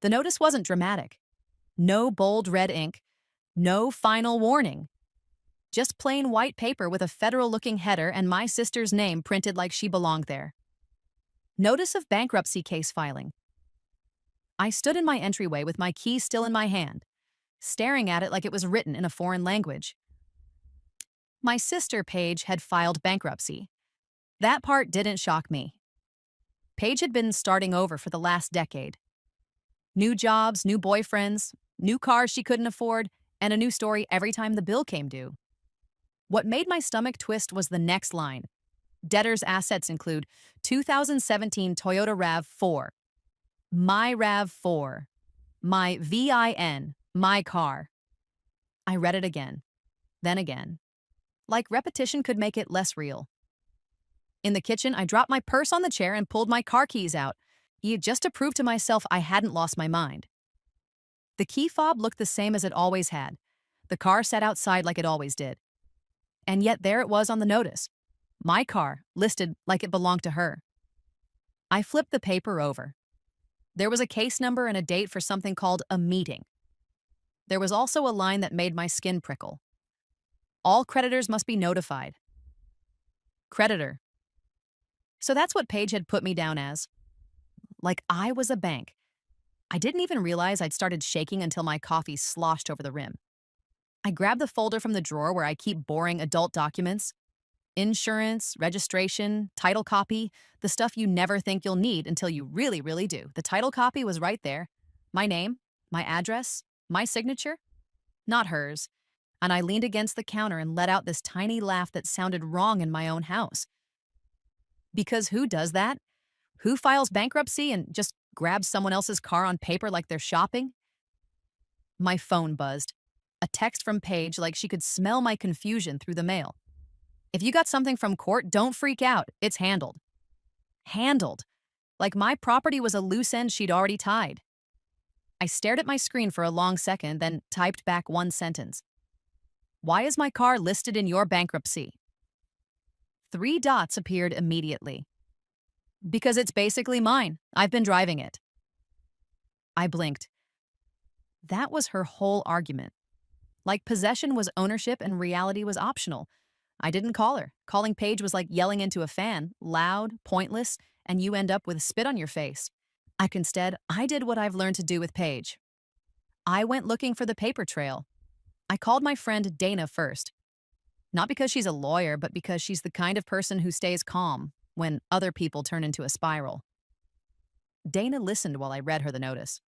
The notice wasn't dramatic. No bold red ink, no final warning. Just plain white paper with a federal-looking header and my sister's name printed like she belonged there. Notice of bankruptcy case filing. I stood in my entryway with my key still in my hand, staring at it like it was written in a foreign language. My sister, Paige, had filed bankruptcy. That part didn't shock me. Paige had been starting over for the last decade. New jobs, new boyfriends, new cars she couldn't afford, and a new story every time the bill came due. What made my stomach twist was the next line. Debtor's assets include 2017 Toyota RAV4, my RAV4, my VIN, my car. I read it again, then again. Like repetition could make it less real. In the kitchen, I dropped my purse on the chair and pulled my car keys out, just to prove to myself I hadn't lost my mind. The key fob looked the same as it always had. The car sat outside like it always did. And yet there it was on the notice. My car, listed like it belonged to her. I flipped the paper over. There was a case number and a date for something called a meeting. There was also a line that made my skin prickle. All creditors must be notified. Creditor. So that's what Paige had put me down as. Like I was a bank. I didn't even realize I'd started shaking until my coffee sloshed over the rim. I grabbed the folder from the drawer where I keep boring adult documents. Insurance, registration, title copy, the stuff you never think you'll need until you really, really do. The title copy was right there. My name, my address, my signature. Not hers. And I leaned against the counter and let out this tiny laugh that sounded wrong in my own house. Because who does that? Who files bankruptcy and just grabs someone else's car on paper like they're shopping? My phone buzzed. A text from Paige like she could smell my confusion through the mail. If you got something from court, don't freak out. It's handled. Handled. Like my property was a loose end she'd already tied. I stared at my screen for a long second, then typed back one sentence. Why is my car listed in your bankruptcy? 3 dots appeared immediately. Because it's basically mine. I've been driving it. I blinked. That was her whole argument. Like possession was ownership and reality was optional. I didn't call her. Calling Paige was like yelling into a fan, loud, pointless, and you end up with spit on your face. Instead, I did what I've learned to do with Paige. I went looking for the paper trail. I called my friend Dana first. Not because she's a lawyer, but because she's the kind of person who stays calm when other people turn into a spiral. Dana listened while I read her the notice.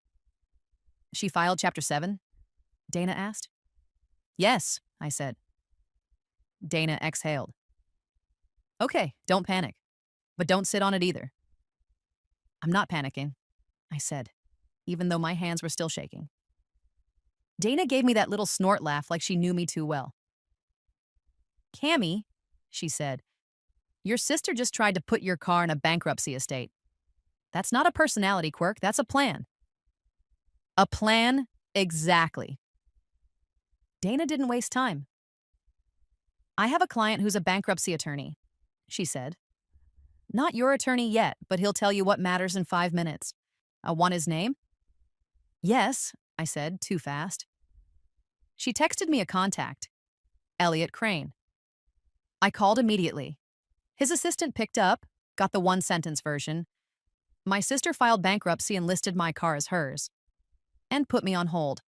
She filed Chapter 7? Dana asked. Yes, I said. Dana exhaled. Okay, don't panic. But don't sit on it either. I'm not panicking, I said, even though my hands were still shaking. Dana gave me that little snort laugh like she knew me too well. Cammy, she said, your sister just tried to put your car in a bankruptcy estate. That's not a personality quirk, that's a plan. A plan? Exactly. Dana didn't waste time. I have a client who's a bankruptcy attorney, she said. Not your attorney yet, but he'll tell you what matters in 5 minutes. Want his name? Yes, I said, too fast. She texted me a contact, Elliot Crane. I called immediately. His assistant picked up, got the one-sentence version. My sister filed bankruptcy and listed my car as hers, and put me on hold.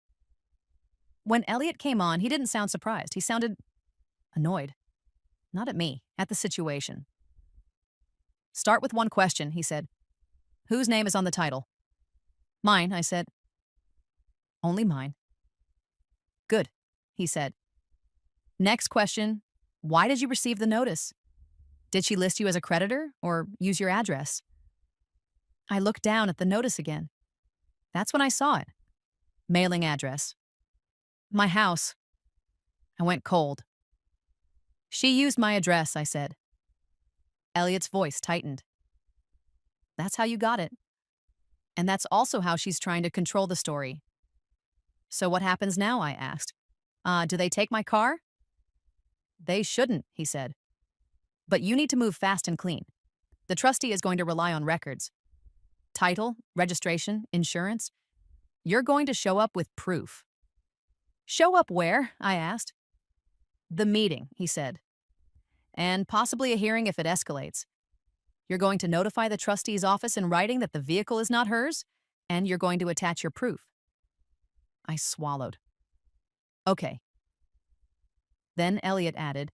When Elliot came on, he didn't sound surprised. He sounded annoyed. Not at me, at the situation. Start with one question, he said. Whose name is on the title? Mine, I said. Only mine. Good, he said. Next question, why did you receive the notice? Did she list you as a creditor or use your address? I looked down at the notice again. That's when I saw it. Mailing address. My house. I went cold. She used my address, I said. Elliot's voice tightened. That's how you got it. And that's also how she's trying to control the story. So what happens now, I asked. Do they take my car? They shouldn't, he said. But you need to move fast and clean. The trustee is going to rely on records. Title, registration, insurance. You're going to show up with proof. Show up where? I asked. The meeting, he said, and possibly a hearing if it escalates. You're going to notify the trustee's office in writing that the vehicle is not hers, and you're going to attach your proof. I swallowed. Okay. Then Elliot added,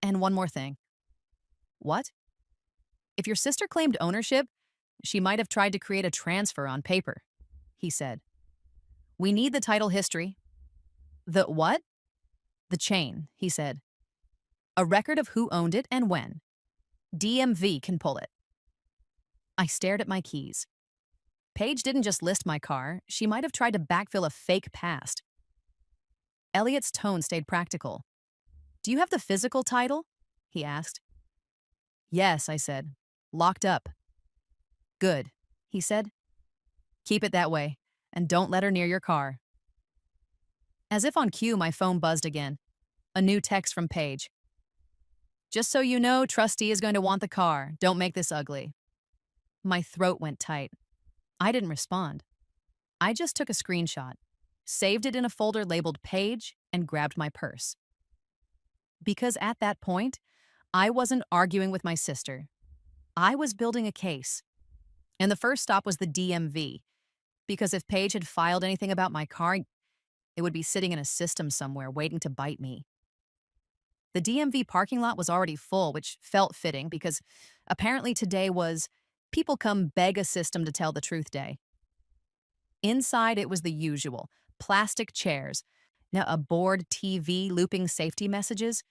and one more thing. What? If your sister claimed ownership, she might have tried to create a transfer on paper, he said. We need the title history. The what? The chain, he said. A record of who owned it and when. DMV can pull it. I stared at my keys. Paige didn't just list my car, she might have tried to backfill a fake past. Elliot's tone stayed practical. Do you have the physical title? He asked. Yes, I said. Locked up. Good, he said. Keep it that way, and don't let her near your car. As if on cue, my phone buzzed again. A new text from Paige. Just so you know, Trustee is going to want the car. Don't make this ugly. My throat went tight. I didn't respond. I just took a screenshot, saved it in a folder labeled Paige, and grabbed my purse. Because at that point, I wasn't arguing with my sister. I was building a case. And the first stop was the DMV, because if Paige had filed anything about my car, it would be sitting in a system somewhere waiting to bite me. The DMV parking lot was already full, which felt fitting because apparently today was People Come Beg a System to Tell the Truth Day. Inside, it was the usual plastic chairs, now a board TV looping safety messages,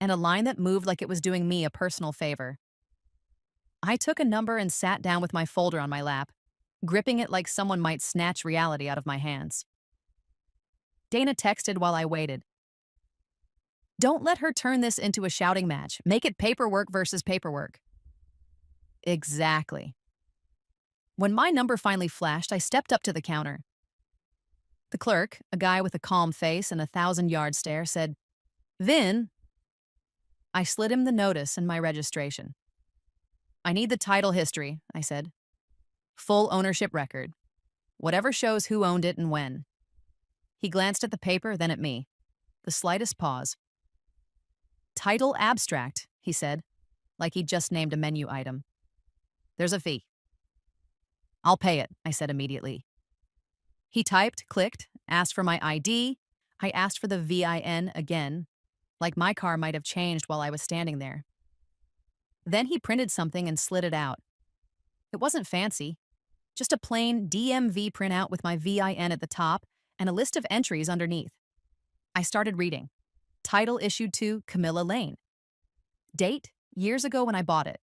and a line that moved like it was doing me a personal favor. I took a number and sat down with my folder on my lap, gripping it like someone might snatch reality out of my hands. Dana texted while I waited. Don't let her turn this into a shouting match. Make it paperwork versus paperwork. Exactly. When my number finally flashed, I stepped up to the counter. The clerk, a guy with a calm face and a 1,000-yard stare, said, Vin. I slid him the notice and my registration. I need the title history, I said. Full ownership record. Whatever shows who owned it and when. He glanced at the paper, then at me. The slightest pause. Title abstract, he said, like he'd just named a menu item. There's a fee. I'll pay it, I said immediately. He typed, clicked, asked for my ID. I asked for the VIN again, like my car might have changed while I was standing there. Then he printed something and slid it out. It wasn't fancy, just a plain DMV printout with my VIN at the top and a list of entries underneath. I started reading. Title issued to Camilla Lane. Date, years ago when I bought it.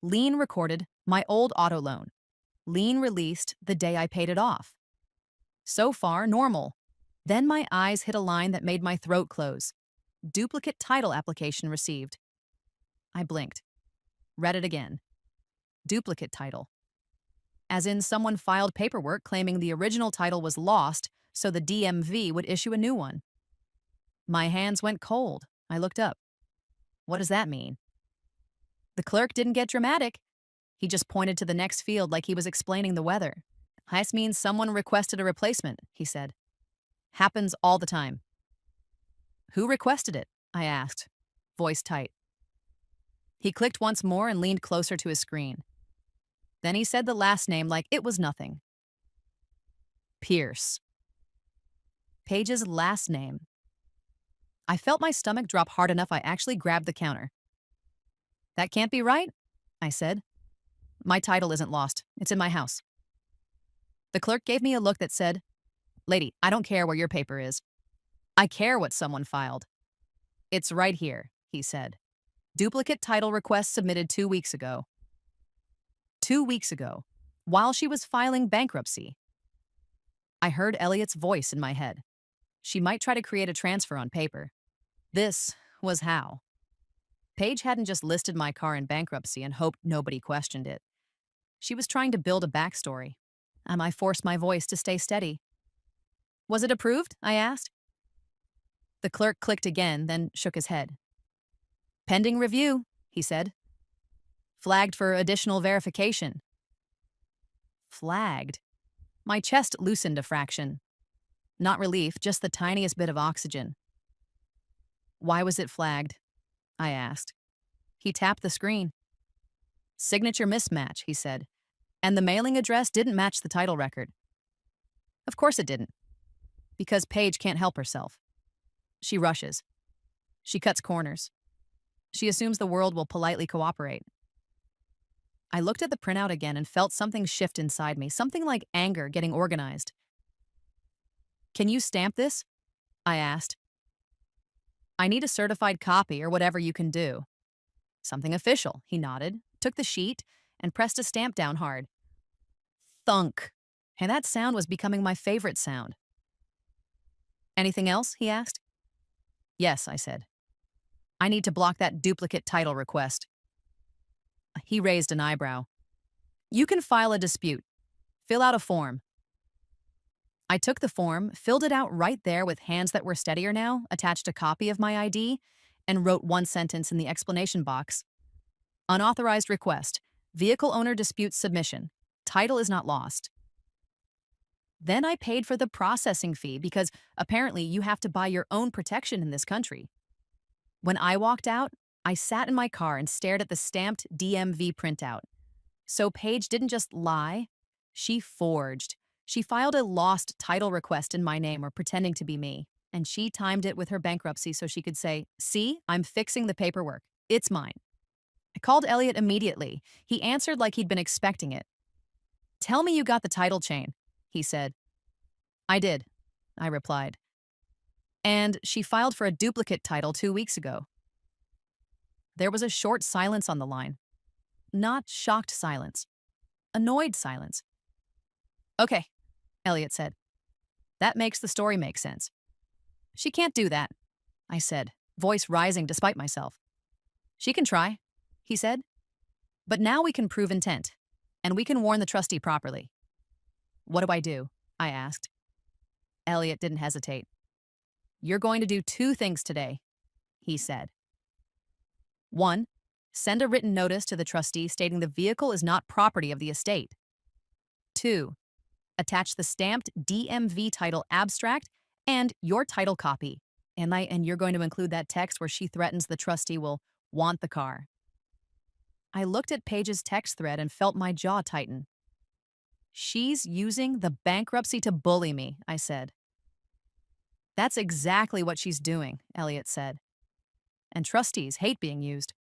Lien recorded, my old auto loan. Lien released the day I paid it off. So far, normal. Then my eyes hit a line that made my throat close. Duplicate title application received. I blinked. Read it again. Duplicate title. As in someone filed paperwork claiming the original title was lost, so the DMV would issue a new one. My hands went cold. I looked up. What does that mean? The clerk didn't get dramatic. He just pointed to the next field like he was explaining the weather. This means someone requested a replacement, he said. Happens all the time. Who requested it? I asked, voice tight. He clicked once more and leaned closer to his screen. Then he said the last name like it was nothing. Pierce. Paige's last name. I felt my stomach drop hard enough I actually grabbed the counter. That can't be right, I said. My title isn't lost. It's in my house. The clerk gave me a look that said, Lady, I don't care where your paper is. I care what someone filed. It's right here, he said. Duplicate title request submitted 2 weeks ago. 2 weeks ago, while she was filing bankruptcy. I heard Elliot's voice in my head. She might try to create a transfer on paper. This was how. Paige hadn't just listed my car in bankruptcy and hoped nobody questioned it. She was trying to build a backstory, and I forced my voice to stay steady. Was it approved? I asked. The clerk clicked again, then shook his head. Pending review, he said. Flagged for additional verification. Flagged? My chest loosened a fraction. Not relief, just the tiniest bit of oxygen. Why was it flagged? I asked. He tapped the screen. Signature mismatch, he said, and the mailing address didn't match the title record. Of course it didn't, because Paige can't help herself. She rushes. She cuts corners. She assumes the world will politely cooperate. I looked at the printout again and felt something shift inside me, something like anger getting organized. Can you stamp this? I asked. I need a certified copy or whatever you can do. Something official, he nodded, took the sheet, and pressed a stamp down hard. Thunk. And that sound was becoming my favorite sound. Anything else? He asked. Yes, I said. I need to block that duplicate title request. He raised an eyebrow. You can file a dispute. Fill out a form. I took the form, filled it out right there with hands that were steadier now, attached a copy of my ID, and wrote one sentence in the explanation box. Unauthorized request. Vehicle owner dispute submission. Title is not lost. Then I paid for the processing fee because apparently you have to buy your own protection in this country. When I walked out, I sat in my car and stared at the stamped DMV printout. So Paige didn't just lie, she forged. She filed a lost title request in my name or pretending to be me, and she timed it with her bankruptcy so she could say, "See, I'm fixing the paperwork. It's mine." I called Elliot immediately. He answered like he'd been expecting it. "Tell me you got the title chain," he said. "I did," I replied. "And she filed for a duplicate title 2 weeks ago." There was a short silence on the line. Not shocked silence. Annoyed silence. "Okay," Elliot said. "That makes the story make sense." "She can't do that," I said, voice rising despite myself. "She can try," he said. "But now we can prove intent, and we can warn the trustee properly." "What do I do?" I asked. Elliot didn't hesitate. "You're going to do 2 things today," he said. 1. Send a written notice to the trustee stating the vehicle is not property of the estate. 2. Attach the stamped DMV title abstract and your title copy. And you're going to include that text where she threatens the trustee will want the car. I looked at Paige's text thread and felt my jaw tighten. "She's using the bankruptcy to bully me," I said. "That's exactly what she's doing," Elliot said. "And trustees hate being used."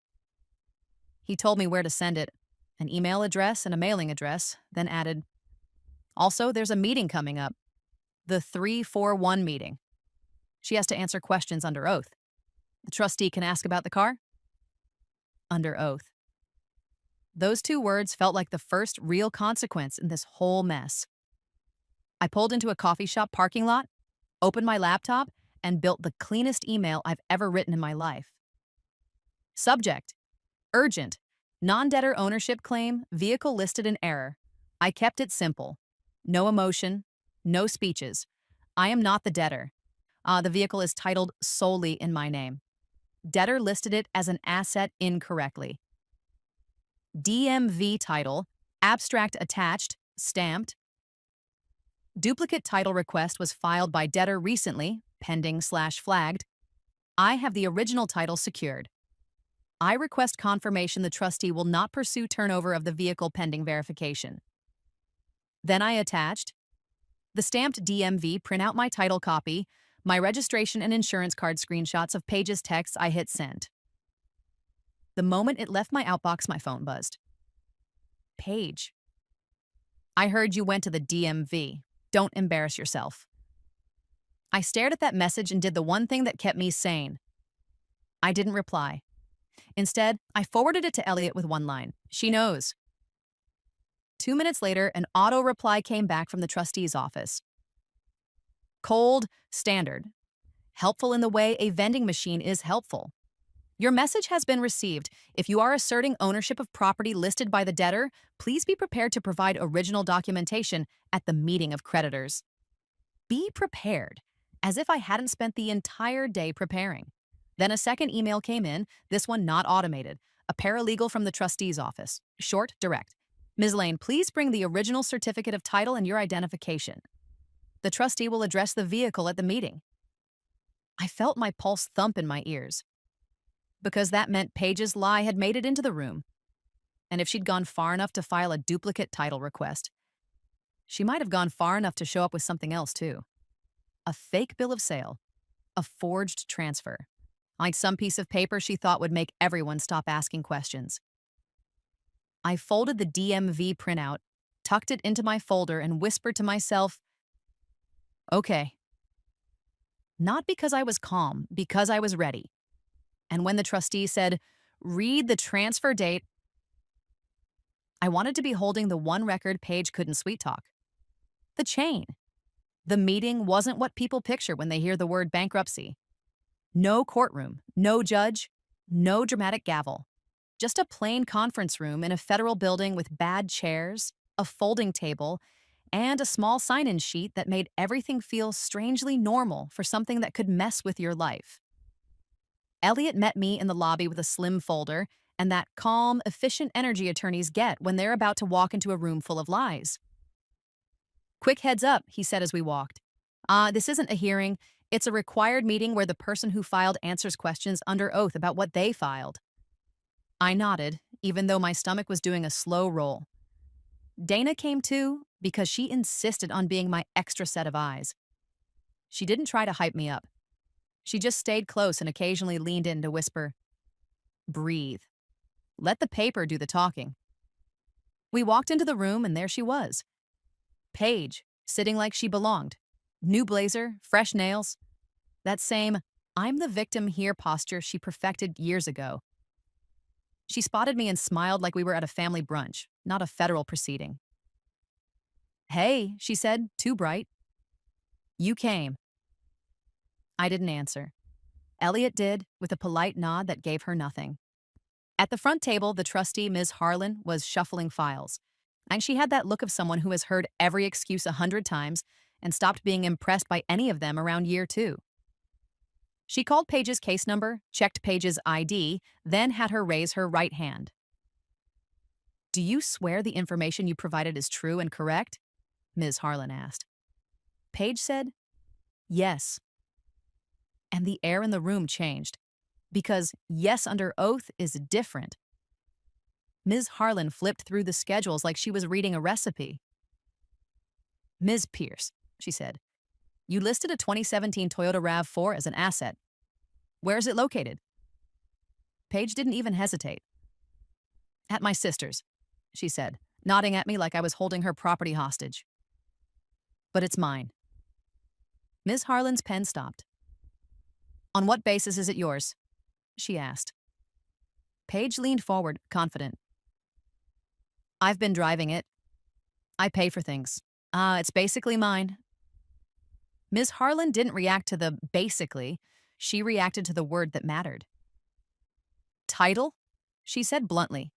He told me where to send it, an email address and a mailing address, then added, "Also, there's a meeting coming up, the 341 meeting. She has to answer questions under oath. The trustee can ask about the car?" Under oath. Those 2 words felt like the first real consequence in this whole mess. I pulled into a coffee shop parking lot, opened my laptop, and built the cleanest email I've ever written in my life. Subject: urgent, non-debtor ownership claim, vehicle listed in error. I kept it simple. No emotion, no speeches. I am not the debtor. The vehicle is titled solely in my name. Debtor listed it as an asset incorrectly. DMV title, abstract attached, stamped. Duplicate title request was filed by debtor recently, pending/flagged. I have the original title secured. I request confirmation the trustee will not pursue turnover of the vehicle pending verification. Then I attached the stamped DMV, print out my title copy, my registration and insurance card screenshots of Paige's texts. I hit send. The moment it left my outbox, my phone buzzed. "Paige, I heard you went to the DMV. Don't embarrass yourself." I stared at that message and did the one thing that kept me sane. I didn't reply. Instead, I forwarded it to Elliot with one line. "She knows." 2 minutes later, an auto reply came back from the trustee's office. Cold, standard. Helpful in the way a vending machine is helpful. Your message has been received. If you are asserting ownership of property listed by the debtor, please be prepared to provide original documentation at the meeting of creditors. Be prepared, as if I hadn't spent the entire day preparing. Then a second email came in, this one not automated. A paralegal from the trustee's office. Short, direct. Ms. Lane, please bring the original certificate of title and your identification. The trustee will address the vehicle at the meeting. I felt my pulse thump in my ears, because that meant Paige's lie had made it into the room. And if she'd gone far enough to file a duplicate title request, she might have gone far enough to show up with something else, too. A fake bill of sale. A forged transfer. Like some piece of paper she thought would make everyone stop asking questions. I folded the DMV printout, tucked it into my folder, and whispered to myself, okay. Not because I was calm, because I was ready. And when the trustee said, read the transfer date, I wanted to be holding the one record Paige couldn't sweet talk. The chain. The meeting wasn't what people picture when they hear the word bankruptcy. No courtroom, no judge, no dramatic gavel. Just a plain conference room in a federal building with bad chairs, a folding table, and a small sign-in sheet that made everything feel strangely normal for something that could mess with your life. Elliot met me in the lobby with a slim folder and that calm, efficient energy attorneys get when they're about to walk into a room full of lies. Quick heads up, he said as we walked. This isn't a hearing. It's a required meeting where the person who filed answers questions under oath about what they filed. I nodded, even though my stomach was doing a slow roll. Dana came too, because she insisted on being my extra set of eyes. She didn't try to hype me up. She just stayed close and occasionally leaned in to whisper, breathe. Let the paper do the talking. We walked into the room and there she was. Paige, sitting like she belonged. New blazer, fresh nails. That same, I'm the victim here posture she perfected years ago. She spotted me and smiled like we were at a family brunch, not a federal proceeding. Hey, she said, too bright. You came. I didn't answer. Elliot did, with a polite nod that gave her nothing. At the front table, the trustee, Ms. Harlan, was shuffling files, and she had that look of someone who has heard every excuse 100 times and stopped being impressed by any of them around year 2. She called Paige's case number, checked Paige's ID, then had her raise her right hand. Do you swear the information you provided is true and correct? Ms. Harlan asked. Paige said, yes. And the air in the room changed, because yes under oath is different. Ms. Harlan flipped through the schedules like she was reading a recipe. Ms. Pierce, she said, you listed a 2017 Toyota RAV4 as an asset. Where is it located? Paige didn't even hesitate. At my sister's, she said, nodding at me like I was holding her property hostage. But it's mine. Ms. Harlan's pen stopped. On what basis is it yours? She asked. Paige leaned forward, confident. I've been driving it. I pay for things. It's basically mine. Ms. Harlan didn't react to the basically. She reacted to the word that mattered. Title? She said bluntly.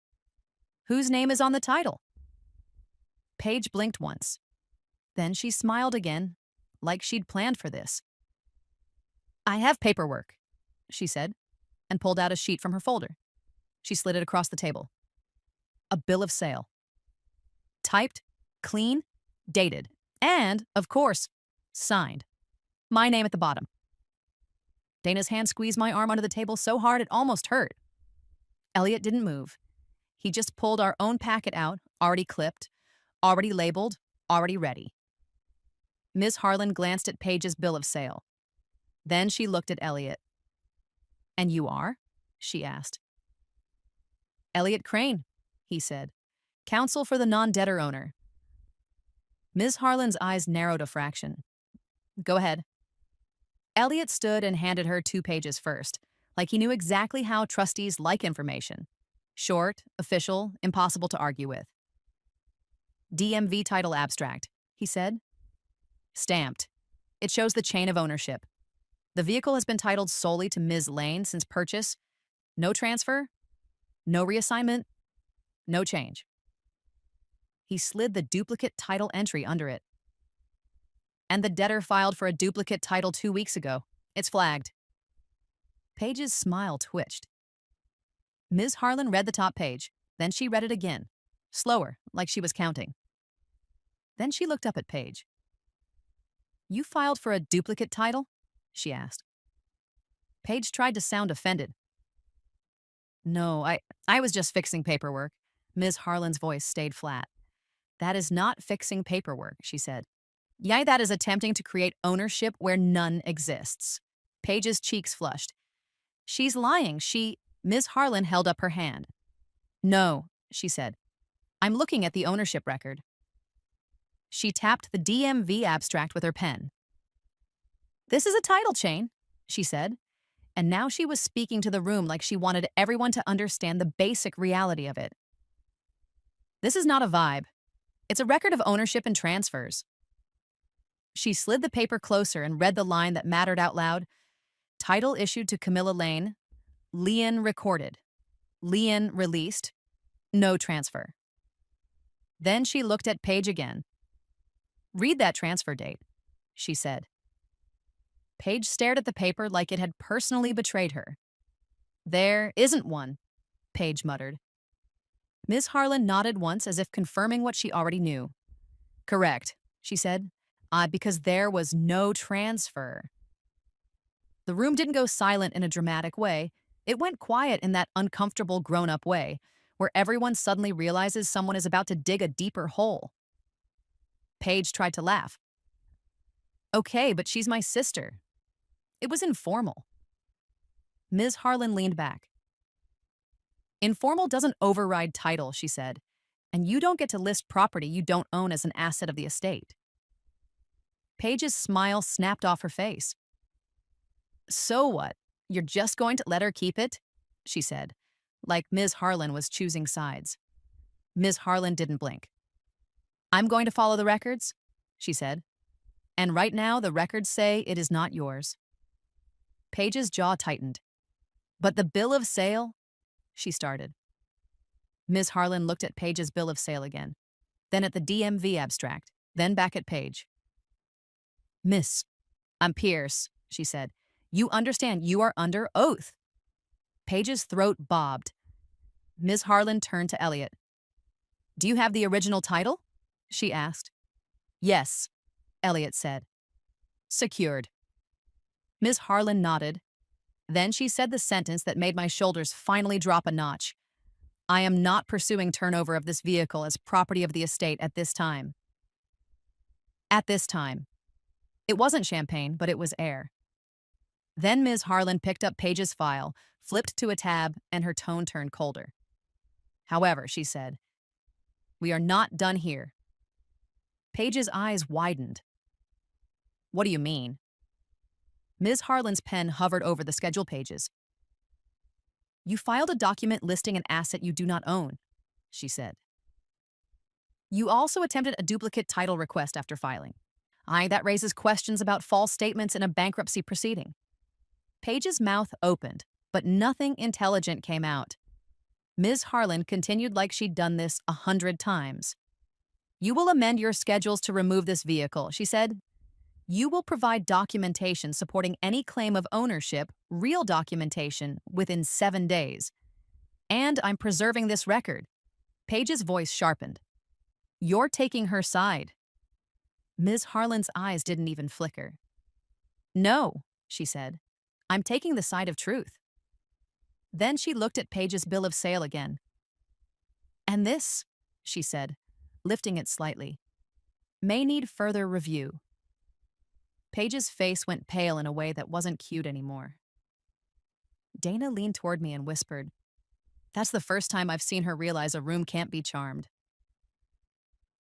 Whose name is on the title? Paige blinked once. Then she smiled again, like she'd planned for this. I have paperwork, she said, and pulled out a sheet from her folder. She slid it across the table. A bill of sale. Typed, clean, dated, and, of course, signed. My name at the bottom. Dana's hand squeezed my arm under the table so hard it almost hurt. Elliot didn't move. He just pulled our own packet out, already clipped, already labeled, already ready. Ms. Harlan glanced at Paige's bill of sale. Then she looked at Elliot. And you are? She asked. Elliot Crane, he said. Counsel for the non-debtor owner. Ms. Harlan's eyes narrowed a fraction. Go ahead. Elliot stood and handed her 2 pages first, like he knew exactly how trustees like information. Short, official, impossible to argue with. DMV title abstract, he said. Stamped. It shows the chain of ownership. The vehicle has been titled solely to Ms. Lane since purchase. No transfer, no reassignment, no change. He slid the duplicate title entry under it. And the debtor filed for a duplicate title 2 weeks ago. It's flagged. Paige's smile twitched. Ms. Harlan read the top page. Then she read it again. slower, like she was counting. Then she looked up at Paige. You filed for a duplicate title? She asked. Paige tried to sound offended. No, I was just fixing paperwork. Ms. Harlan's voice stayed flat. That is not fixing paperwork, she said. Yeah, that is attempting to create ownership where none exists. Paige's cheeks flushed. She's lying. Ms. Harlan held up her hand. No, she said. I'm looking at the ownership record. She tapped the DMV abstract with her pen. This is a title chain, she said. And now she was speaking to the room like she wanted everyone to understand the basic reality of it. This is not a vibe. It's a record of ownership and transfers. She slid the paper closer and read the line that mattered out loud. Title issued to Camilla Lane. Leon recorded. Leon released. No transfer. Then she looked at Paige again. Read that transfer date, she said. Paige stared at the paper like it had personally betrayed her. There isn't one, Paige muttered. Ms. Harlan nodded once as if confirming what she already knew. Correct, she said. Because there was no transfer. The room didn't go silent in a dramatic way. It went quiet in that uncomfortable grown-up way, where everyone suddenly realizes someone is about to dig a deeper hole. Paige tried to laugh. Okay, but she's my sister. It was informal. Ms. Harlan leaned back. Informal doesn't override title, she said, and you don't get to list property you don't own as an asset of the estate. Paige's smile snapped off her face. So what? You're just going to let her keep it? She said, like Ms. Harlan was choosing sides. Ms. Harlan didn't blink. I'm going to follow the records, she said. And right now the records say it is not yours. Paige's jaw tightened. But the bill of sale? She started. Ms. Harlan looked at Paige's bill of sale again, then at the DMV abstract, then back at Paige. Miss, I'm Pierce, she said. You understand you are under oath. Paige's throat bobbed. Ms. Harlan turned to Elliot. Do you have the original title? She asked. Yes, Elliot said. Secured. Ms. Harlan nodded. Then she said the sentence that made my shoulders finally drop a notch. I am not pursuing turnover of this vehicle as property of the estate at this time. At this time. It wasn't champagne, but it was air. Then Ms. Harlan picked up Paige's file, flipped to a tab, and her tone turned colder. However, she said, we are not done here. Paige's eyes widened. What do you mean? Ms. Harlan's pen hovered over the schedule pages. You filed a document listing an asset you do not own, she said. You also attempted a duplicate title request after filing. That raises questions about false statements in a bankruptcy proceeding. Paige's mouth opened, but nothing intelligent came out. Ms. Harlan continued like she'd done this 100 times. You will amend your schedules to remove this vehicle, she said. You will provide documentation supporting any claim of ownership, real documentation, within 7 days. And I'm preserving this record. Paige's voice sharpened. You're taking her side. Ms. Harlan's eyes didn't even flicker. No, she said. I'm taking the side of truth. Then she looked at Paige's bill of sale again. And this, she said, lifting it slightly, may need further review. Paige's face went pale in a way that wasn't cute anymore. Dana leaned toward me and whispered, That's the first time I've seen her realize a room can't be charmed.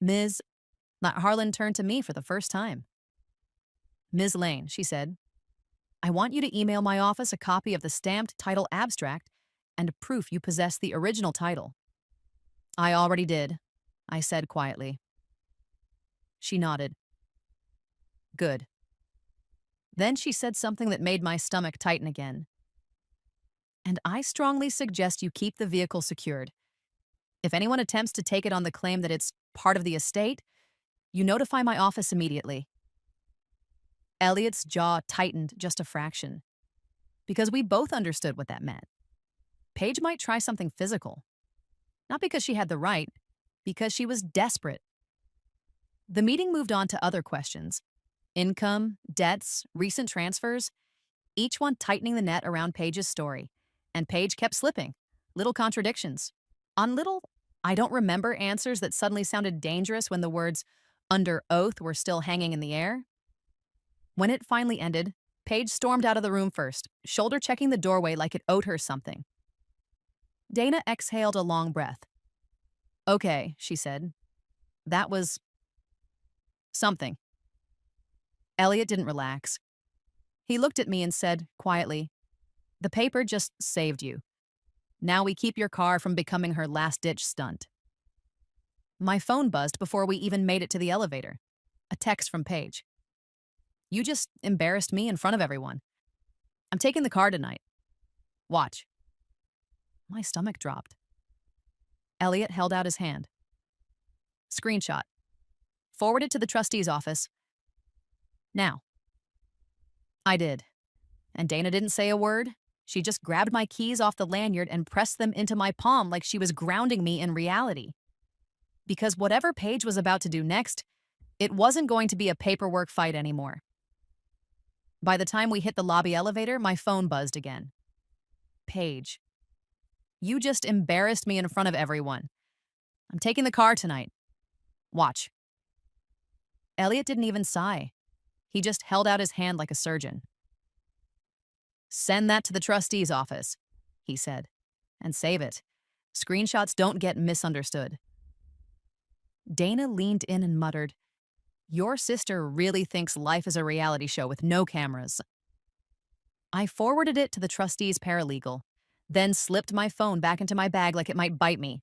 Ms. Harlan turned to me for the first time. Ms. Lane, she said, I want you to email my office a copy of the stamped title abstract and proof you possess the original title. I already did, I said quietly. She nodded. Good. Then she said something that made my stomach tighten again. And I strongly suggest you keep the vehicle secured. If anyone attempts to take it on the claim that it's part of the estate, you notify my office immediately. Elliot's jaw tightened just a fraction, because we both understood what that meant. Paige might try something physical. Not because she had the right, Because she was desperate. The meeting moved on to other questions: income, debts, recent transfers, each one tightening the net around Paige's story. And Paige kept slipping. Little contradictions. On little, I don't remember answers that suddenly sounded dangerous when the words under oath were still hanging in the air. When it finally ended, Paige stormed out of the room first, shoulder checking the doorway like it owed her something. Dana exhaled a long breath. Okay, she said. That was something. Elliot didn't relax. He looked at me and said, quietly, the paper just saved you. Now we keep your car from becoming her last-ditch stunt. My phone buzzed before we even made it to the elevator. A text from Paige. You just embarrassed me in front of everyone. I'm taking the car tonight. Watch. My stomach dropped. Elliot held out his hand. Screenshot. Forwarded to the trustee's office. Now. I did. And Dana didn't say a word. She just grabbed my keys off the lanyard and pressed them into my palm like she was grounding me in reality. Because whatever Paige was about to do next, it wasn't going to be a paperwork fight anymore. By the time we hit the lobby elevator, my phone buzzed again. Paige. You just embarrassed me in front of everyone. I'm taking the car tonight. Watch. Elliot didn't even sigh. He just held out his hand like a surgeon. Send that to the trustee's office, he said, and save it. Screenshots don't get misunderstood. Dana leaned in and muttered, your sister really thinks life is a reality show with no cameras. I forwarded it to the trustee's paralegal, then slipped my phone back into my bag like it might bite me.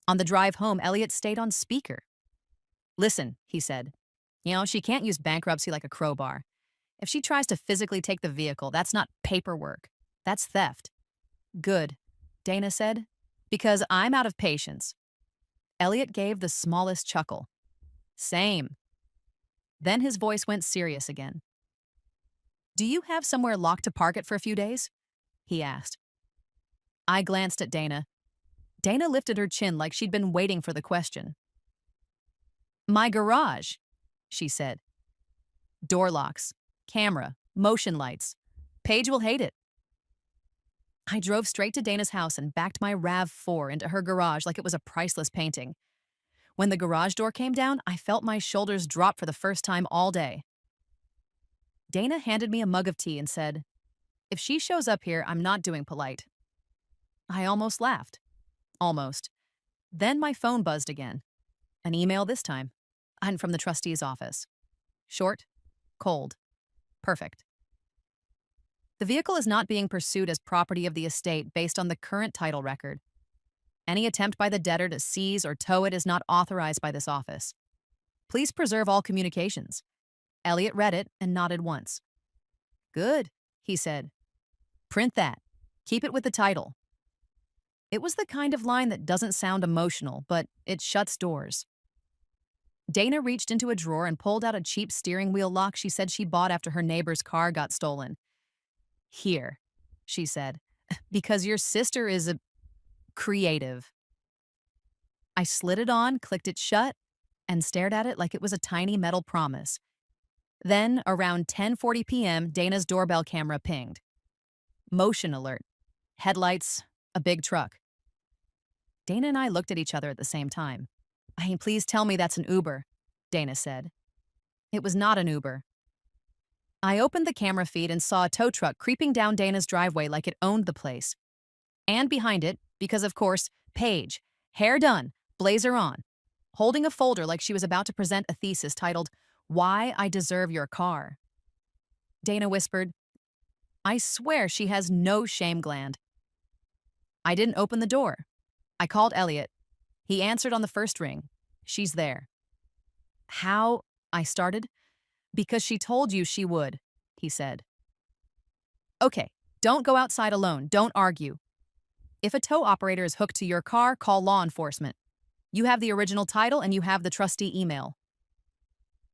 On the drive home, Elliot stayed on speaker. Listen, he said, she can't use bankruptcy like a crowbar. If she tries to physically take the vehicle, that's not paperwork. That's theft. Good, Dana said, because I'm out of patience. Elliot gave the smallest chuckle. Same. Then his voice went serious again. Do you have somewhere locked to park it for a few days? He asked. I glanced at Dana. Dana lifted her chin like she'd been waiting for the question. My garage, she said. Door locks, camera, motion lights. Paige will hate it. I drove straight to Dana's house and backed my RAV4 into her garage like it was a priceless painting. When the garage door came down, I felt my shoulders drop for the first time all day. Dana handed me a mug of tea and said, if she shows up here, I'm not doing polite. I almost laughed. Almost. Then my phone buzzed again. An email this time, and from the trustee's office. Short, cold, perfect. The vehicle is not being pursued as property of the estate based on the current title record. Any attempt by the debtor to seize or tow it is not authorized by this office. Please preserve all communications. Elliot read it and nodded once. Good, he said. Print that. Keep it with the title. It was the kind of line that doesn't sound emotional, but it shuts doors. Dana reached into a drawer and pulled out a cheap steering wheel lock she said she bought after her neighbor's car got stolen. Here, she said, because your sister is a creative. I slid it on, clicked it shut, and stared at it like it was a tiny metal promise. Then, around 10:40 p.m., Dana's doorbell camera pinged. Motion alert. Headlights, a big truck. Dana and I looked at each other at the same time. Please tell me that's an Uber, Dana said. It was not an Uber. I opened the camera feed and saw a tow truck creeping down Dana's driveway like it owned the place. And behind it, because of course, Paige, hair done, blazer on, holding a folder like she was about to present a thesis titled, Why I Deserve Your Car. Dana whispered, I swear she has no shame gland. I didn't open the door. I called Elliot. He answered on the first ring. She's there. How? I started. Because she told you she would, he said. Okay, don't go outside alone. Don't argue. If a tow operator is hooked to your car, call law enforcement. You have the original title and you have the trustee email.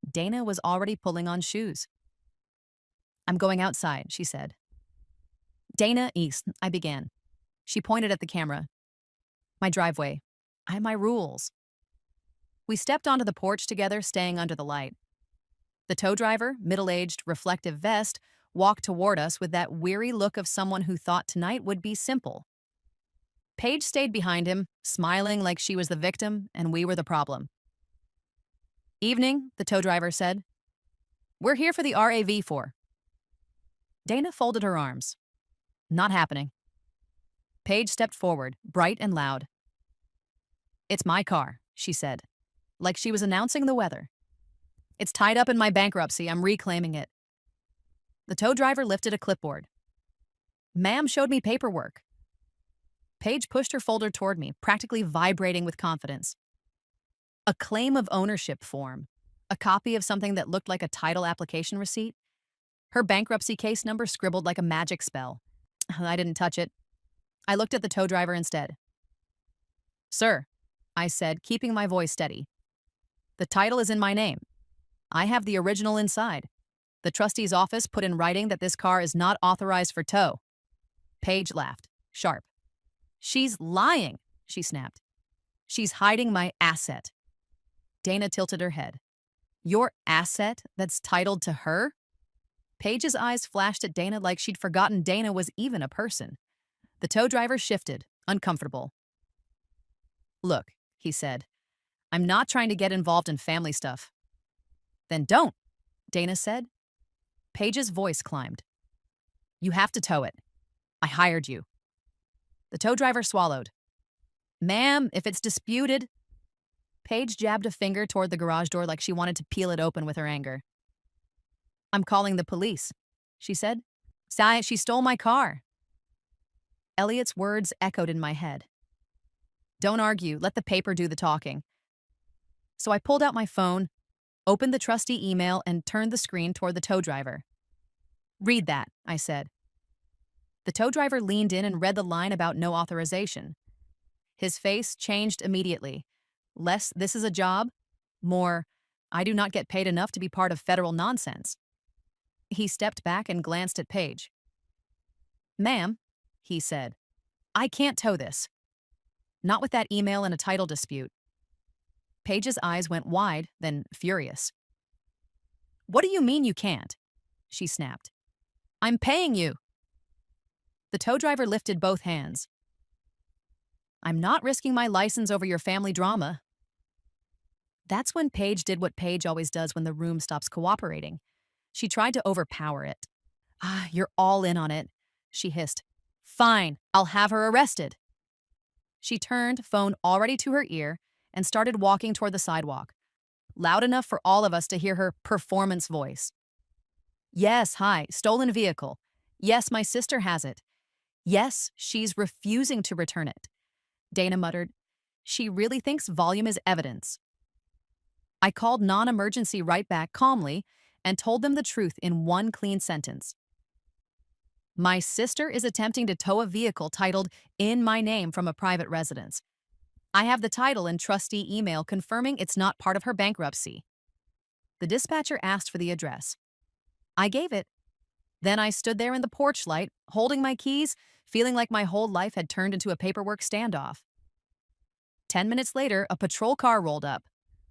Dana was already pulling on shoes. I'm going outside, she said. Dana East, I began. She pointed at the camera. My driveway. I have my rules. We stepped onto the porch together, staying under the light. The tow driver, middle-aged, reflective vest, walked toward us with that weary look of someone who thought tonight would be simple. Paige stayed behind him, smiling like she was the victim and we were the problem. "Evening," the tow driver said. "We're here for the RAV4." Dana folded her arms. "Not happening." Paige stepped forward, bright and loud. "It's my car," she said, like she was announcing the weather. "It's tied up in my bankruptcy. I'm reclaiming it." The tow driver lifted a clipboard. "Ma'am showed me paperwork." Paige pushed her folder toward me, practically vibrating with confidence. A claim of ownership form, a copy of something that looked like a title application receipt, her bankruptcy case number scribbled like a magic spell. I didn't touch it. I looked at the tow driver instead. "Sir," I said, keeping my voice steady, "the title is in my name. I have the original inside. The trustee's office put in writing that this car is not authorized for tow." Paige laughed, sharp. "She's lying," she snapped. "She's hiding my asset." Dana tilted her head. "Your asset that's titled to her?" Paige's eyes flashed at Dana like she'd forgotten Dana was even a person. The tow driver shifted, uncomfortable. "Look," he said, "I'm not trying to get involved in family stuff." "Then don't," Dana said. Paige's voice climbed. "You have to tow it. I hired you." The tow driver swallowed. "Ma'am, if it's disputed..." Paige jabbed a finger toward the garage door like she wanted to peel it open with her anger. "I'm calling the police," she said. "She stole my car." Elliot's words echoed in my head. "Don't argue, let the paper do the talking." So I pulled out my phone, opened the trustee email, and turned the screen toward the tow driver. "Read that," I said. The tow driver leaned in and read the line about no authorization. His face changed immediately. Less, "This is a job," more, "I do not get paid enough to be part of federal nonsense." He stepped back and glanced at Paige. "Ma'am," he said, "I can't tow this. Not with that email and a title dispute." Paige's eyes went wide, then furious. "What do you mean you can't?" she snapped. "I'm paying you." The tow driver lifted both hands. "I'm not risking my license over your family drama." That's when Paige did what Paige always does when the room stops cooperating. She tried to overpower it. "You're all in on it," she hissed. "Fine, I'll have her arrested." She turned, phone already to her ear, and started walking toward the sidewalk, loud enough for all of us to hear her performance voice. "Yes, hi, stolen vehicle. Yes, my sister has it. Yes, she's refusing to return it." Dana muttered, "She really thinks volume is evidence." I called non-emergency right back calmly and told them the truth in one clean sentence. "My sister is attempting to tow a vehicle titled in my name from a private residence. I have the title and trustee email confirming it's not part of her bankruptcy." The dispatcher asked for the address. I gave it. Then I stood there in the porch light, holding my keys, feeling like my whole life had turned into a paperwork standoff. 10 minutes later, a patrol car rolled up.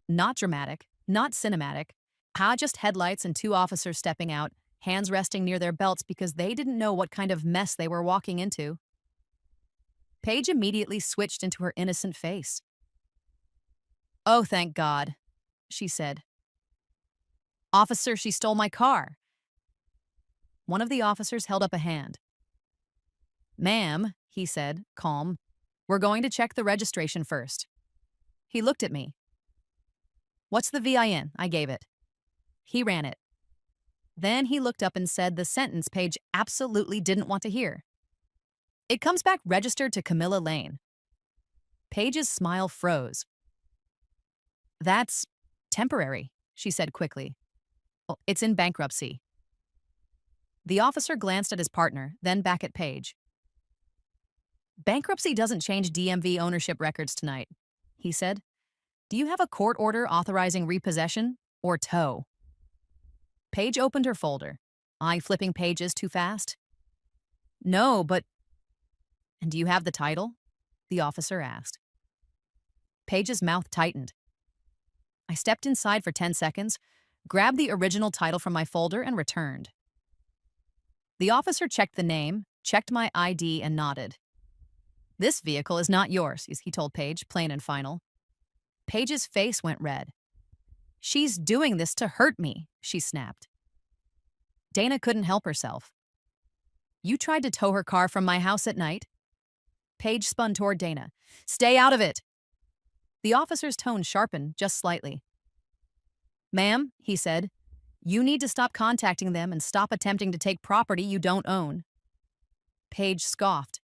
Not dramatic, not cinematic. Just headlights and two officers stepping out, hands resting near their belts because they didn't know what kind of mess they were walking into. Paige immediately switched into her innocent face. "Oh, thank God," she said. "Officer, she stole my car." One of the officers held up a hand. "Ma'am," he said, calm, "we're going to check the registration first." He looked at me. "What's the VIN?" I gave it. He ran it. Then he looked up and said the sentence Paige absolutely didn't want to hear. "It comes back registered to Camilla Lane." Paige's smile froze. "That's temporary," she said quickly. "Well, it's in bankruptcy." The officer glanced at his partner, then back at Paige. "Bankruptcy doesn't change DMV ownership records tonight," he said. "Do you have a court order authorizing repossession or tow?" Paige opened her folder. I flipping pages too fast? "No, but..." "And do you have the title?" the officer asked. Paige's mouth tightened. I stepped inside for 10 seconds, grabbed the original title from my folder, and returned. The officer checked the name, checked my ID, and nodded. "This vehicle is not yours," he told Paige, plain and final. Paige's face went red. "She's doing this to hurt me," she snapped. Dana couldn't help herself. "You tried to tow her car from my house at night?" Paige spun toward Dana. "Stay out of it!" The officer's tone sharpened just slightly. "Ma'am," he said, "you need to stop contacting them and stop attempting to take property you don't own." Paige scoffed.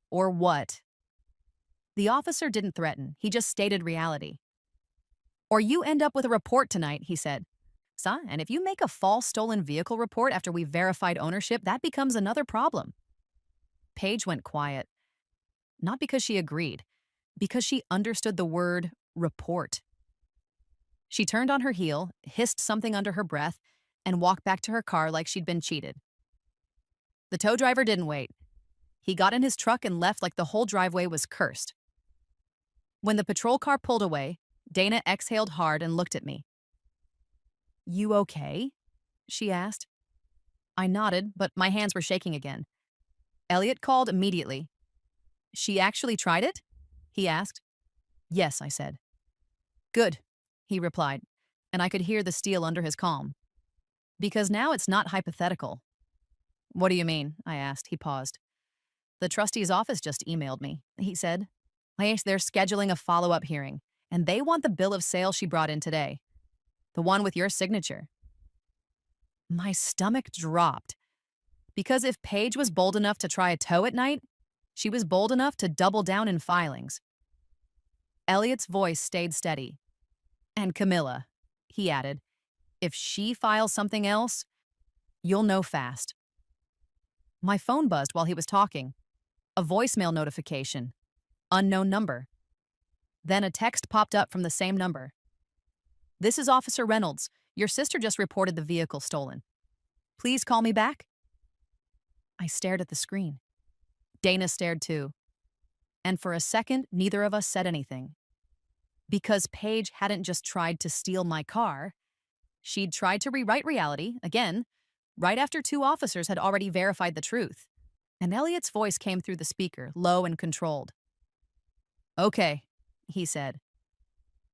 "Or what?" The officer didn't threaten. He just stated reality. "Or you end up with a report tonight," he said. And if you make a false stolen vehicle report after we've verified ownership, that becomes another problem." Paige went quiet. Not because she agreed, because she understood the word report. She turned on her heel, hissed something under her breath, and walked back to her car like she'd been cheated. The tow driver didn't wait. He got in his truck and left like the whole driveway was cursed. When the patrol car pulled away, Dana exhaled hard and looked at me. "You okay?" she asked. I nodded, but my hands were shaking again. Elliot called immediately. "She actually tried it?" he asked. "Yes," I said. "Good," he replied, and I could hear the steel under his calm. "Because now it's not hypothetical." "What do you mean?" I asked. He paused. "The trustee's office just emailed me," he said. "They're scheduling a follow-up hearing, and they want the bill of sale she brought in today. The one with your signature." My stomach dropped. Because if Paige was bold enough to try a tow at night, she was bold enough to double down in filings. Elliot's voice stayed steady. "And Camilla," he added, "if she files something else, you'll know fast." My phone buzzed while he was talking. A voicemail notification. Unknown number. Then a text popped up from the same number. "This is Officer Reynolds. Your sister just reported the vehicle stolen. Please call me back." I stared at the screen. Dana stared too. And for a second, neither of us said anything. Because Paige hadn't just tried to steal my car, she'd tried to rewrite reality, again, right after two officers had already verified the truth. And Elliot's voice came through the speaker, low and controlled. "Okay," he said.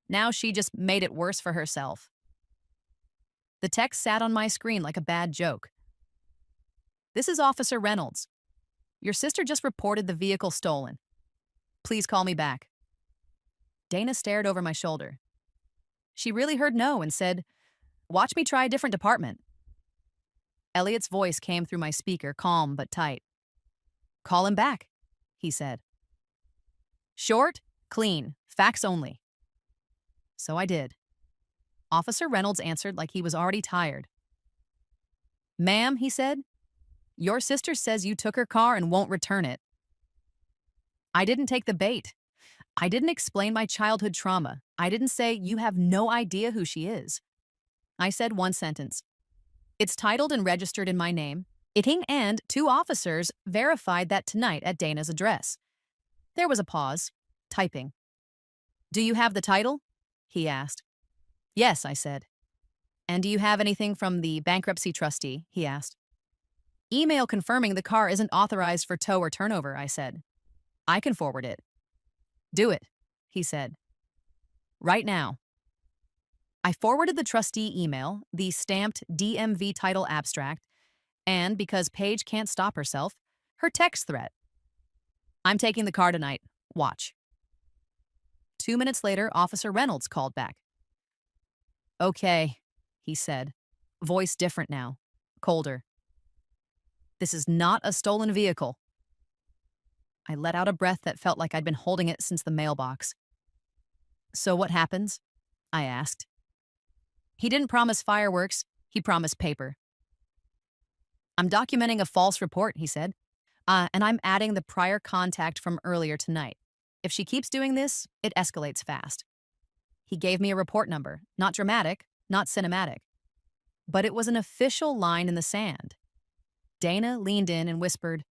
Now she just made it worse for herself. The text sat on my screen like a bad joke. "This is Officer Reynolds. Your sister just reported the vehicle stolen. Please call me back." Dana stared over my shoulder. She really heard no and said, "Watch me try a different department." Elliot's voice came through my speaker, calm but tight. "Call him back," he said. "Short, clean, facts only." So I did. Officer Reynolds answered like he was already tired. "Ma'am," he said, "your sister says you took her car and won't return it." I didn't take the bait. I didn't explain my childhood trauma. I didn't say, "You have no idea who she is." I said one sentence. "It's titled and registered in my name. And two officers verified that tonight at Dana's address." There was a pause, typing. "Do you have the title?" he asked. "Yes," I said. "And do you have anything from the bankruptcy trustee?" he asked. "Email confirming the car isn't authorized for tow or turnover," I said. "I can forward it." "Do it," he said. "Right now." I forwarded the trustee email, the stamped DMV title abstract, and because Paige can't stop herself, her text threat. "I'm taking the car tonight. Watch." 2 minutes later, Officer Reynolds called back. "Okay," he said, voice different now, colder. "This is not a stolen vehicle." I let out a breath that felt like I'd been holding it since the mailbox. "So what happens?" I asked. "He didn't promise fireworks, he promised paper." "I'm documenting a false report," he said, "and I'm adding the prior contact from earlier tonight. If she keeps doing this, it escalates fast." He gave me a report number, not dramatic, not cinematic. But it was an official line in the sand. Dana leaned in and whispered,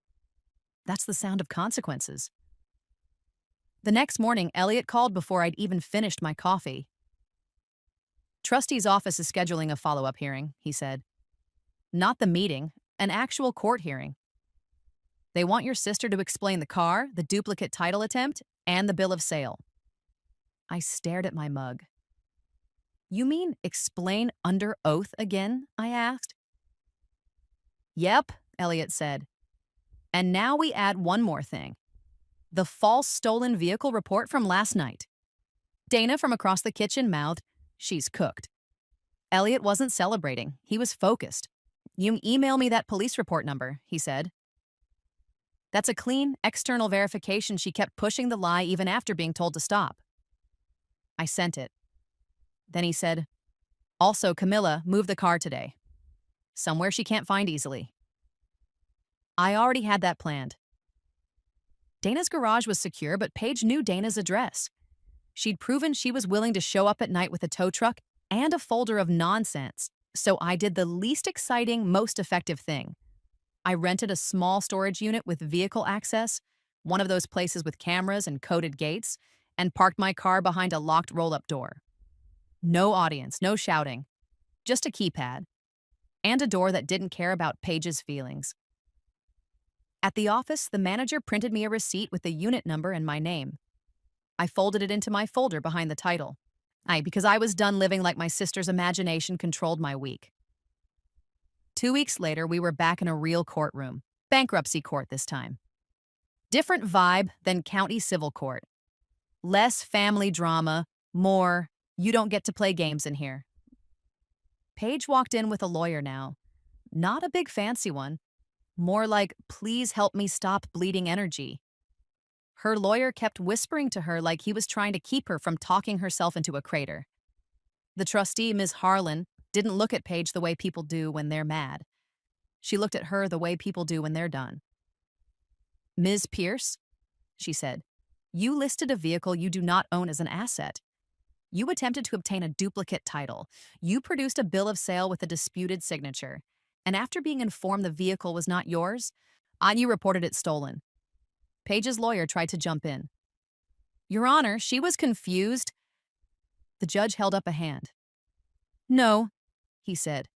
"That's the sound of consequences." The next morning, Elliot called before I'd even finished my coffee. Trustee's office is scheduling a follow-up hearing, he said. Not the meeting, an actual court hearing. They want your sister to explain the car, the duplicate title attempt, and the bill of sale. I stared at my mug. You mean explain under oath again? I asked. Yep, Elliot said. And now we add one more thing. The false stolen vehicle report from last night. Dana from across the kitchen mouthed, "She's cooked." Elliot wasn't celebrating. He was focused. You email me that police report number, he said. That's a clean, external verification she kept pushing the lie even after being told to stop. I sent it. Then he said, also, Camilla moved the car today. Somewhere she can't find easily. I already had that planned. Dana's garage was secure, but Paige knew Dana's address. She'd proven she was willing to show up at night with a tow truck and a folder of nonsense, so I did the least exciting, most effective thing. I rented a small storage unit with vehicle access, one of those places with cameras and coded gates, and parked my car behind a locked roll-up door. No audience, no shouting, just a keypad, and a door that didn't care about Paige's feelings. At the office, the manager printed me a receipt with the unit number and my name. I folded it into my folder behind the title. Because I was done living like my sister's imagination controlled my week. 2 weeks later, we were back in a real courtroom. Bankruptcy court this time. Different vibe than county civil court. Less family drama, more, you don't get to play games in here. Paige walked in with a lawyer now. Not a big fancy one. More like, please help me stop bleeding energy. Her lawyer kept whispering to her like he was trying to keep her from talking herself into a crater. The trustee, Ms. Harlan, didn't look at Paige the way people do when they're mad. She looked at her the way people do when they're done. Ms. Pierce, she said, you listed a vehicle you do not own as an asset. You attempted to obtain a duplicate title. You produced a bill of sale with a disputed signature. And after being informed the vehicle was not yours, you reported it stolen. Paige's lawyer tried to jump in. Your Honor, she was confused. The judge held up a hand. No, he said.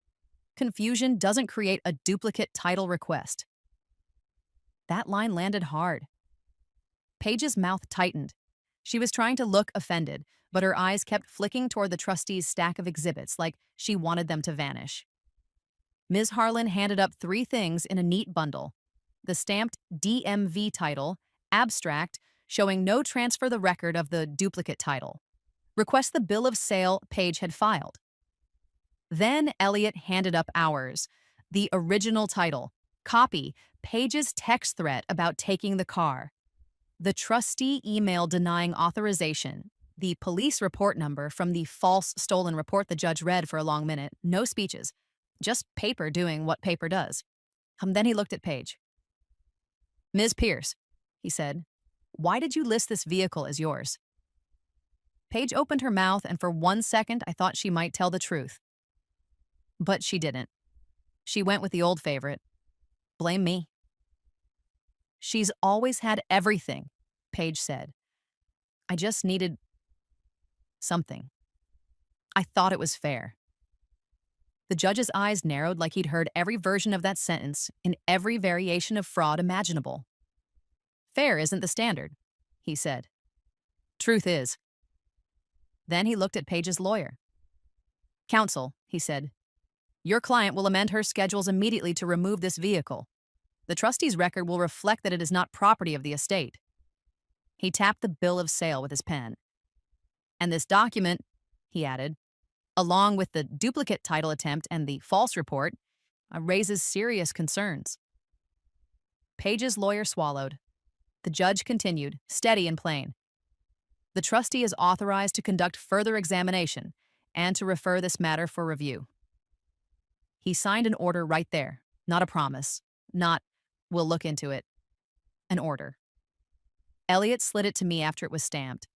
Confusion doesn't create a duplicate title request. That line landed hard. Paige's mouth tightened. She was trying to look offended, but her eyes kept flicking toward the trustee's stack of exhibits like she wanted them to vanish. Ms. Harlan handed up 3 things in a neat bundle. The stamped DMV title, abstract, showing no transfer the record of the duplicate title. Request the bill of sale Paige had filed. Then Elliot handed up ours, the original title, copy, Paige's text threat about taking the car, the trustee email denying authorization, the police report number from the false stolen report the judge read for a long minute, no speeches, just paper doing what paper does. Then he looked at Paige. Ms. Pierce, he said, why did you list this vehicle as yours? Paige opened her mouth, and for 1 second I thought she might tell the truth. But she didn't. She went with the old favorite. Blame me. She's always had everything, Paige said. I just needed something. I thought it was fair. The judge's eyes narrowed like he'd heard every version of that sentence in every variation of fraud imaginable. Fair isn't the standard, he said. Truth is. Then he looked at Paige's lawyer. Counsel, he said, your client will amend her schedules immediately to remove this vehicle. The trustee's record will reflect that it is not property of the estate. He tapped the bill of sale with his pen. And this document, he added, along with the duplicate title attempt and the false report, raises serious concerns. Paige's lawyer swallowed. The judge continued, steady and plain. The trustee is authorized to conduct further examination and to refer this matter for review. He signed an order right there, not a promise, not, we'll look into it, an order. Elliot slid it to me after it was stamped.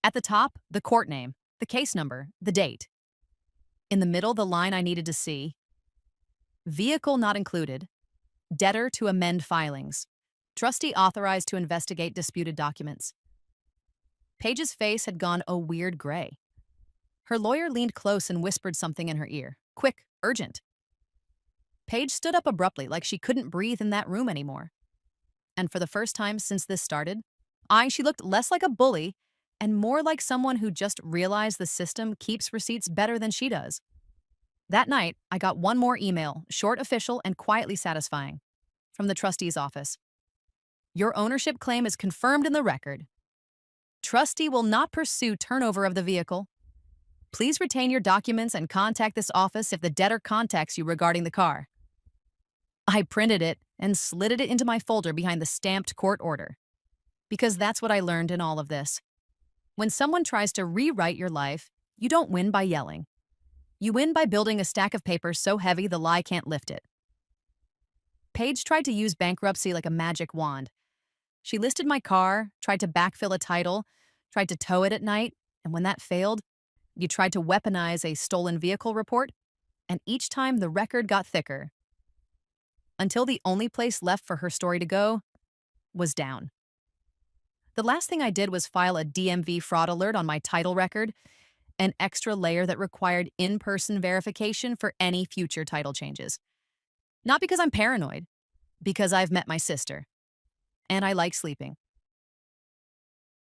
At the top, the court name, the case number, the date. In the middle, the line I needed to see. Vehicle not included. Debtor to amend filings. Trustee authorized to investigate disputed documents. Paige's face had gone a weird gray. Her lawyer leaned close and whispered something in her ear. Quick, urgent. Paige stood up abruptly like she couldn't breathe in that room anymore. And for the first time since this started, she looked less like a bully and more like someone who just realized the system keeps receipts better than she does. That night, I got one more email, short, official, and quietly satisfying, from the trustee's office. Your ownership claim is confirmed in the record. Trustee will not pursue turnover of the vehicle. Please retain your documents and contact this office if the debtor contacts you regarding the car. I printed it and slid it into my folder behind the stamped court order. Because that's what I learned in all of this. When someone tries to rewrite your life, you don't win by yelling. You win by building a stack of papers so heavy the lie can't lift it. Paige tried to use bankruptcy like a magic wand. She listed my car, tried to backfill a title, tried to tow it at night, and when that failed, you tried to weaponize a stolen vehicle report, and each time the record got thicker. Until the only place left for her story to go was down. The last thing I did was file a DMV fraud alert on my title record, an extra layer that required in-person verification for any future title changes. Not because I'm paranoid, because I've met my sister, and I like sleeping.